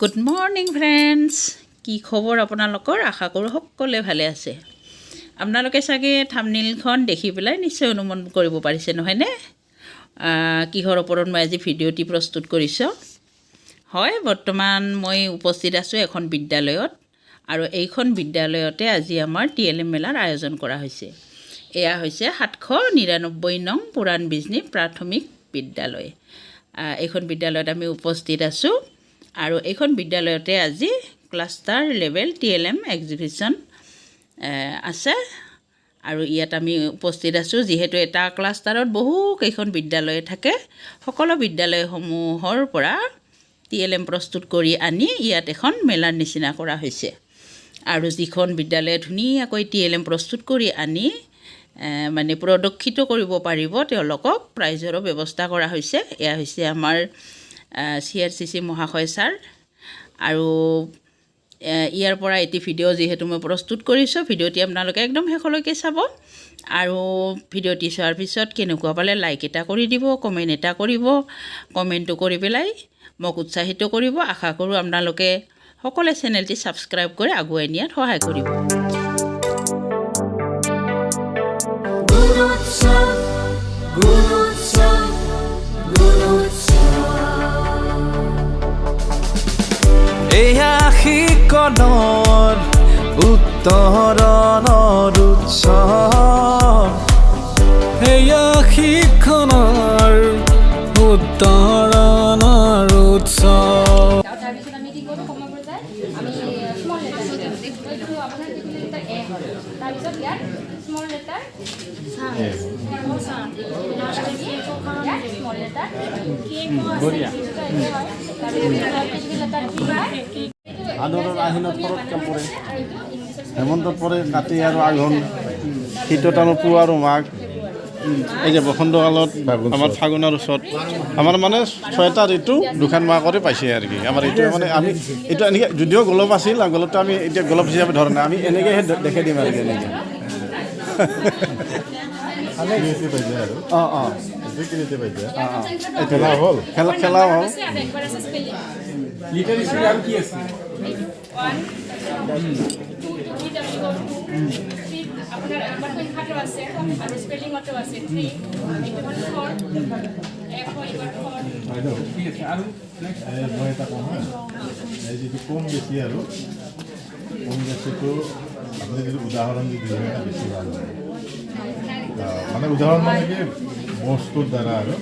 Good morning friends, কি খবৰ আপোনালোকৰ? আশা কৰোঁ সকলোৱে ভালে আছে। আপোনালোকে চাগে থাম্বনেইলখন দেখি পেলাই নিশ্চয় অনুমান কৰিব পাৰিছে নহয়নে? কিহৰ ওপৰত মই আজি ভিডিঅ'টি প্ৰস্তুত কৰিছোঁ। হয়, বৰ্তমান মই উপস্থিত আছোঁ এখন বিদ্যালয়ত, আৰু এইখন বিদ্যালয়তে আজি আমাৰ TLM মেলাৰ আয়োজন কৰা হৈছে। এয়া হৈছে 799 নং পুৰাণ বিজনী প্ৰাথমিক বিদ্যালয়। এইখন বিদ্যালয়ত আমি উপস্থিত আছোঁ, আৰু এইখন বিদ্যালয়তে আজি ক্লাষ্টাৰ লেভেল TLM এক্সিবিশ্যন আছে, আৰু ইয়াত আমি উপস্থিত আছোঁ। যিহেতু এটা ক্লাষ্টাৰত বহুকেইখন বিদ্যালয় থাকে, সকলো বিদ্যালয়সমূহৰ পৰা TLM প্ৰস্তুত কৰি আনি ইয়াত এখন মেলাৰ নিচিনা কৰা হৈছে। আৰু যিখন বিদ্যালয়ে ধুনীয়াকৈ TLM প্ৰস্তুত কৰি আনি মানে প্ৰদৰ্শিত কৰিব পাৰিব, তেওঁলোকক প্ৰাইজৰো ব্যৱস্থা কৰা হৈছে। এয়া হৈছে আমাৰ CRCC মহাশয় ছাৰ, আৰু ইয়াৰ পৰা এটি ভিডিঅ' যিহেতু মই প্ৰস্তুত কৰিছোঁ, ভিডিঅ'টি আপোনালোকে একদম শেষলৈকে চাব। আৰু ভিডিঅ'টি চোৱাৰ পিছত কেনেকুৱা পালে লাইক এটা কৰি দিব, কমেণ্ট এটা কৰিব, কমেণ্টটো কৰি পেলাই মোক উৎসাহিত কৰিব। আশা কৰোঁ আপোনালোকে সকলোৱে চেনেলটি ছাবস্ক্ৰাইব কৰি আগুৱাই নিয়াত সহায় কৰিব। এয়া শিকনৰ উত্তৰণৰ উৎসৱ, এয়া শিক্ষণৰ উত্তৰণৰ উৎসৱ। তাৰপিছত আমি কি কৰোঁ, সময় যায় আমি স্মল লেটাৰ এইটো আপোনাৰ যিটো লেটাৰ এ হয়, তাৰপিছত ইয়াত স্মল লেটাৰ স্মল লেটাৰ আদৰৰ আহিনত শৰৎ পৰে, হেমন্তত পৰে কাতি আৰু আঘোণ, শীতত আৰু পুহ আৰু মাঘ, এই যে বসন্তকালত আমাৰ ফাগুনৰ ওচৰত আমাৰ মানে 6টা ঋতু 2খন মাহ কৰি পাইছে আৰু কি আমাৰ এইটো মানে আমি এইটো এনেকৈ যদিও গোলপ আছিল, গোলপটো আমি এতিয়া গোলপ হিচাপে ধৰা নাই, আমি এনেকৈহে দেখাই দিম আৰু এনেকৈ। খেলা হ'ল, খেলা হ'ল। লিটাৰেচাৰ আৰু কি আছে? আপোনাৰ সংখ্যাটো আছে আৰু স্পেলিঙতো আছে 3 ঠিক আছে। আৰু মই এটা কওঁ হা, এই যিটো কম বেছি আৰু কম বেছিটো আপুনি যিটো উদাহৰণ দি দিলে বেছি ভাল হয়। মানে উদাহৰণ মানে কি বস্তুৰ দ্বাৰা আৰু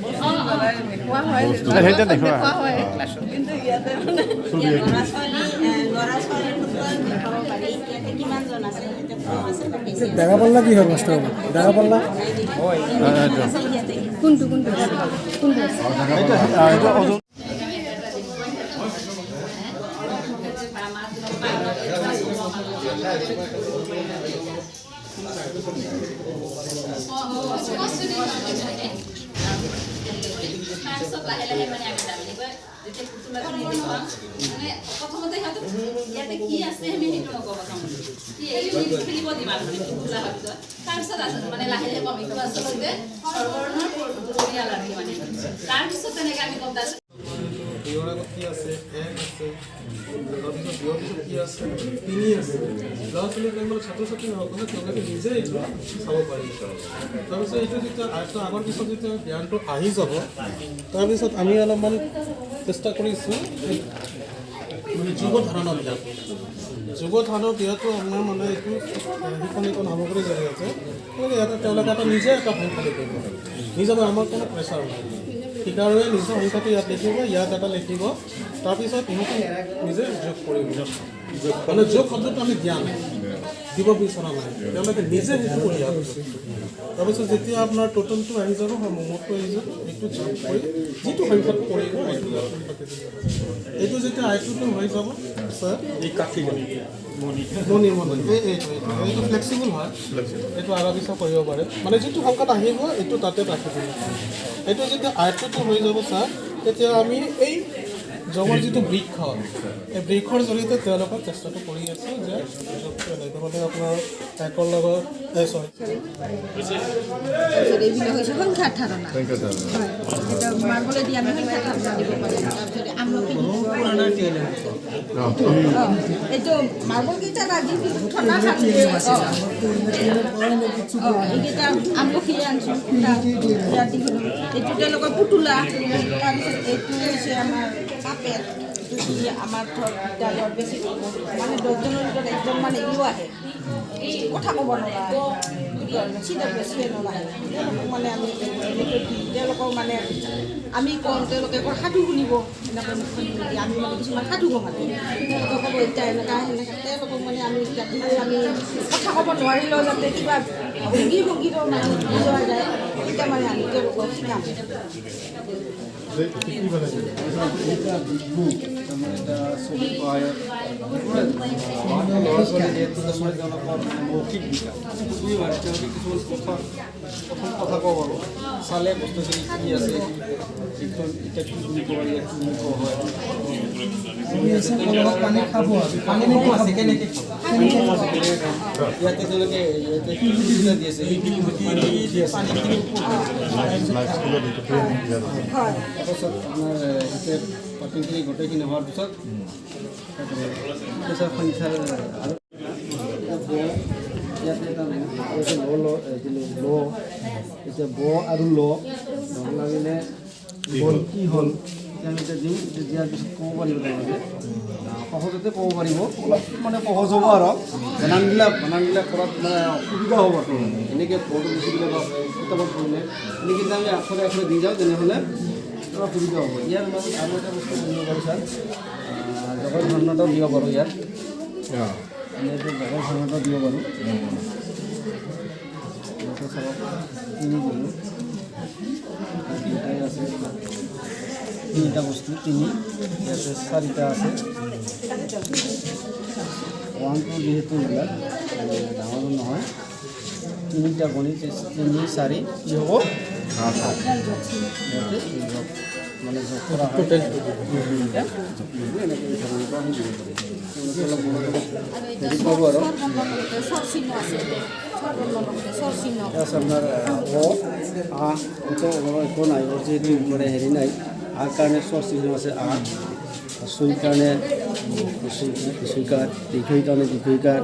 ডাঙা পাল্লা কি হয় মাষ্টাৰ? ডাঙা পাল্লা কোনটো প্ৰথমতে ইয়াতে কি আছে আমি সেইটো নকওঁ, খেলিব দিম আৰু তাৰপিছত মানে লাহে লাহে কমিটো আচলতে সৰ্বৰ্ণৰ পৰিয়াল আৰু মানে তাৰপিছত তেনেকৈ আমি গম পাইছোঁ কি আছে, এক আছে, তাৰপিছত কি আছে, 3 আছে। ল'ৰা ছোৱালী টাইমত ছাত্ৰ ছাত্ৰী নহ'লে তেওঁলোকে নিজে এইটো চাব পাৰিব। তাৰপিছত এইটো যেতিয়া আয়ত্ত আগৰ পিছত যেতিয়া জ্ঞানটো আহি যাব, তাৰপিছত আমি অলপমান চেষ্টা কৰিছোঁ মানে যোগ ধাৰণা দিয়াটো। যোগ ধাৰণা দিয়াটো আপোনাৰ মানে এইটো শিক্ষণিক সামগ্ৰীৰ জৰিয়তে ইয়াতে তেওঁলোকে এটা নিজে এটা সংখ্যা লিখিব, নিজে আমাৰ কোনো প্ৰেছাৰ নাই। শিকাৰুৱে নিজৰ সংখ্যাটো ইয়াত লিখিব, ইয়াত এটা লিখিব, তাৰপিছত ইহঁতে নিজে যোগ কৰিব। মানে যোগ শব্দটো আমি দিয়া নাই, দিব বিচৰা নাই, তেওঁলোকে নিজে সেইটো কৰি যাব। তাৰপিছত যেতিয়া আপোনাৰ টোটেলটো আহি যাব, মোমোটো আহি যাব, এইটো যোগ কৰি যিটো সংখ্যাটো কৰিব এইটো যেতিয়া আইটোটো হৈ যাব, ছাৰ এই কাঠি মণি এইটো ফ্লেক্সিবল হয়, এইটো আগা পিছা কৰিব পাৰে। মানে যিটো সংখ্যাত আহিব এইটো তাতে ৰাখি দিব। এইটো যেতিয়া আয়ত্তটো হৈ যাব ছাৰ, তেতিয়া আমি এই যোগৰ যিটো বৃক্ষ এই বৃক্ষৰ জৰিয়তে তেওঁলোকে চেষ্টাটো কৰি আছে যে লগতে আপোনাৰ একৰ লগত এইবিলাক হৈছে সংখ্যাৰ ধাৰণা হয় এটা মাৰ্বলেদি আমি সংখ্যাৰ ধাৰণা দিব পাৰিম তাৰপিছত আমলখি এইটো মাৰ্বল কেইটা লাগি ঠাণ্ডা এইকেইটা আমলখিয়ে আনিছোঁ এইটো তেওঁলোকৰ পুতলা তাৰপিছত এইটো হৈছে আমাৰ কাপেট আমাৰ ধৰ বিদ্যালয়ত বেছি মানে 10জনৰ ভিতৰত একজন মানে ইও আহে এই কথা ক'ব নোৱাৰা চিধা বেছিয়ে নলাহে তেওঁলোকক মানে আমি এনেকৈ দি তেওঁলোকক মানে আমি কওঁ তেওঁলোকে কয় সাধু শুনিব এনেকৈ মুখখন মেলি আমি মানে কিছুমান সাধু কওঁ মানে তেওঁলোকে ক'ব এতিয়া এনেকুৱা সেনেকৈ তেওঁলোকক মানে আমি যাতে আমি কথা ক'ব নোৱাৰিলেও যাতে কিবা ভংগীৰ মানে বুজোৱা যায় তেতিয়া মানে আমি তেওঁলোকক শিকাম মৌখিক বিকাশ কিছুমান প্ৰথম কথা ক'ব পাৰোঁ চালে বস্তুখিনি কি আছে যিখন এতিয়া কি বুলি ক'ব লাগে কি কোৱা হয় পানী খাব পানী আছে কেনেকৈ ইয়াতে তেওঁলোকে ইয়াতে কি সুবিধা দি আছে পানীখিনি তাৰপাছত আপোনাৰ এতিয়া পানীখিনি গোটেইখিনি হোৱাৰ পিছত পইচা সংখ্যাৰ আৰু ইয়াতে এতিয়া ব আৰু ল লাগিলে বল কি হ'ল আমি এতিয়া দিওঁ দিয়াৰ পিছত ক'ব পাৰিব তেওঁলোকে সহজতে ক'ব পাৰিব অলপ মানে সহজ হ'ব আৰু বানানবিলাক কৰাত মানে সুবিধা হ'ব এনেকৈ বলটো লিখিলে বা কিতাপত পঢ়িলে এনেকৈ যদি আমি আখৰে আখৰে দি যাওঁ তেনেহ'লে অলপ সুবিধা হ'ব ইয়াৰ মাজত আৰু এটা বস্তু কৰিব পাৰোঁ ছাৰ জগৰ ধৰ্ণাটাও দিব পাৰোঁ ইয়াত এনেকৈ জগৰ ধৰ্ণাটাও দিব পাৰোঁ আছে তিনিটা বস্তু তিনি ইয়াতে চাৰিটা আছে 1 2 যিহেতু এইবিলাক ডাঙৰ নহয় তিনিটা গণিত 3 4 কি হ'ব ইয়াতে মানে যোগ কৰা হয় আপোনাৰ একো নাই যিহেতু মানে হেৰি নাই আৰ কাৰণে স্বৰ চিহ্ন আছে আৰ চুইৰ কাৰণে চুইকাৰ দীঘৈৰ কাৰণে দীঘৈকাৰ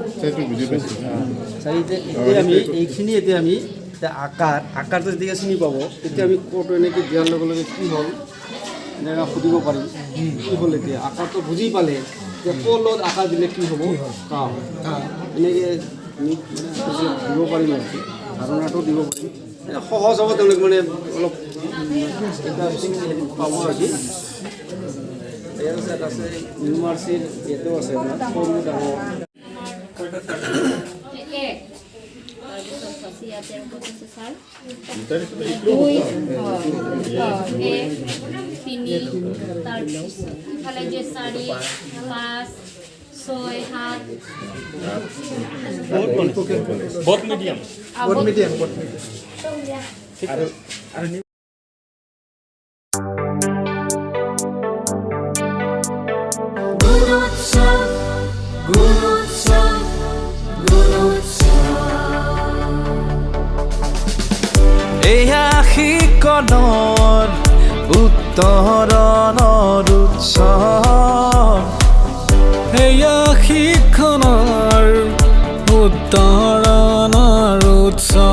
এতিয়া আমি এইখিনি এতিয়া আমি এতিয়া আকাৰটো যেতিয়া চিনি পাব তেতিয়া আমি ক'টো এনেকৈ দিয়াৰ লগে লগে কি হ'ল এনেকৈ সুধিব পাৰিম কি হ'ল এতিয়া আকাৰটো বুজি পালে যে কলত আকাৰ দিলে কি হ'ব কাম এনেকৈ আমি দিব পাৰিম আৰু ধাৰণাটো দিব পাৰিম সহজ হ'ব তেওঁলোকে মানে অলপ পাব আজি ইয়াৰ পিছত আছে ইউনিভাৰ্চিটিৰ ইয়াতো আছে আপোনাৰ সৰু ডাঙৰ ইফালে যে 4 5 6 7 বট মিডিয়াম এয়া শিকনৰ উত্তৰণৰ উৎসৱ এয়া শিক্ষণৰ উত্তৰণৰ উৎসৱ